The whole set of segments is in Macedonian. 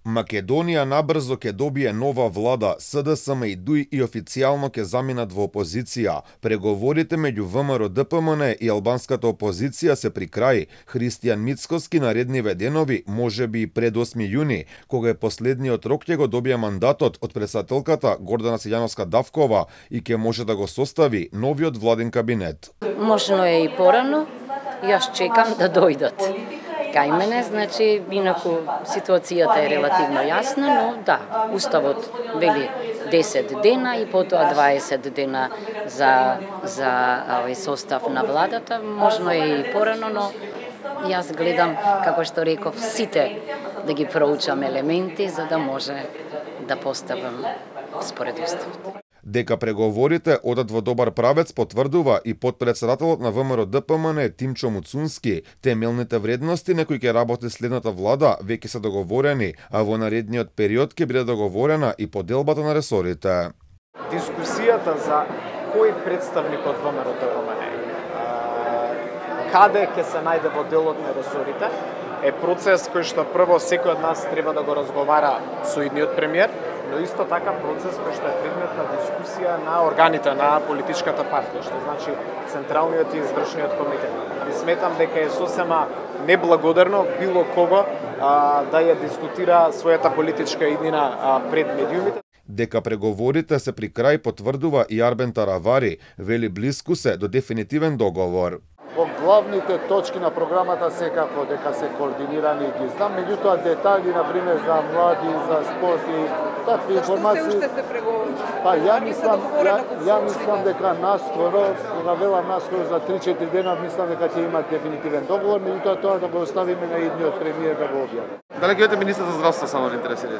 Македонија набрзо ќе добие нова влада, СДСМ и ДУИ и официјално ќе заминат во опозиција. Преговорите меѓу ВМРО ДПМН и албанската опозиција се при крај. Христијан Мицкоски наредниве денови, можеби и пред 8 јуни, кога е последниот рок, ќе го добие мандатот од председателката Гордана Силјановска-Давкова и ќе може да го состави новиот владин кабинет. Можно е и порано, јас чекам да дојдат кај мене, значи, инаку ситуацијата е релативно јасна, но да, Уставот вели 10 дена и потоа 20 дена за овој состав на владата, можно е и порано, но јас гледам, како што реков, сите да ги проучам елементи за да може да поставам според Уставот. Дека преговорите одат во добар правец потврдува и потпредседателот на ВМРО ДПМН Тимчо Муцунски. Темелните вредности на кои ќе работи следната влада веќе се договорени, а во наредниот период ќе биде договорена и поделбата на ресорите. Дискусијата за кој представник од ВМРО ДПМН каде ќе се најде во делот на ресорите е процес кој што прво секој од нас треба да го разговара со идниот премиер, но исто така процес кој што е предмет на дискусија на органите на политичката партија, што значи Централниот и Извршниот комитет. И сметам дека е сосема неблагодарно било кого да ја дискутира својата политичка иднина пред медиумите. Дека преговорите се при крај потврдува и Арбен Таравари, вели блиску се до дефинитивен договор. Во главните точки на програмата секако дека се координирани ги знам, меѓутоа детали, на пример за млади, за спорт и такви информации. Зашто се уште се преговори? Па ја мислам дека наскоро, кога велам наскоро за 3-4 дена, мислам дека ќе имат дефинитивен договор, меѓутоа тоа да го оставиме на идниот премиер да го објави. Дали ќе бидете министер за здравство, само не интересира?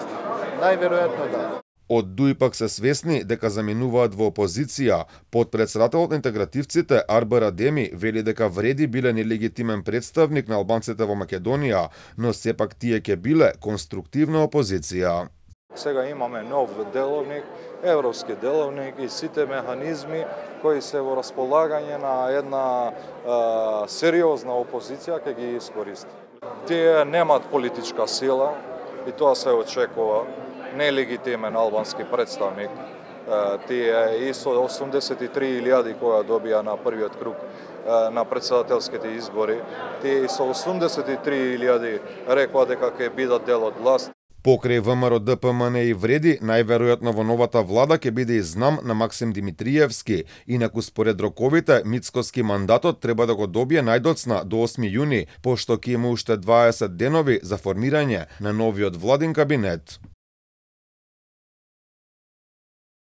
Најверојатно да. Од ДУИ пак се свесни дека заминуваат во опозиција. Подпредседателот на интегративците Арбер Адеми вели дека вреди биле нелегитимен представник на албанците во Македонија, но сепак тие ќе биле конструктивна опозиција. Сега имаме нов деловник, европски деловник и сите механизми кои се во располагање на една сериозна опозиција ќе ги искористи. Тие немаат политичка сила и тоа се очекува. Нелегитимен албански представник. Тие и со 83.000 која добија на првиот круг на председателските избори, тие и со 83.000 рекоа дека ќе бидат дел од власт. Покрај ВМРО ДПМН и вреди, најверојатно во новата влада ќе биде и знам на Максим Димитриевски. Инаку според роковите, Мицкоски мандатот треба да го добие најдоцна до 8 јуни, пошто ќе има уште 20 денови за формирање на новиот владин кабинет.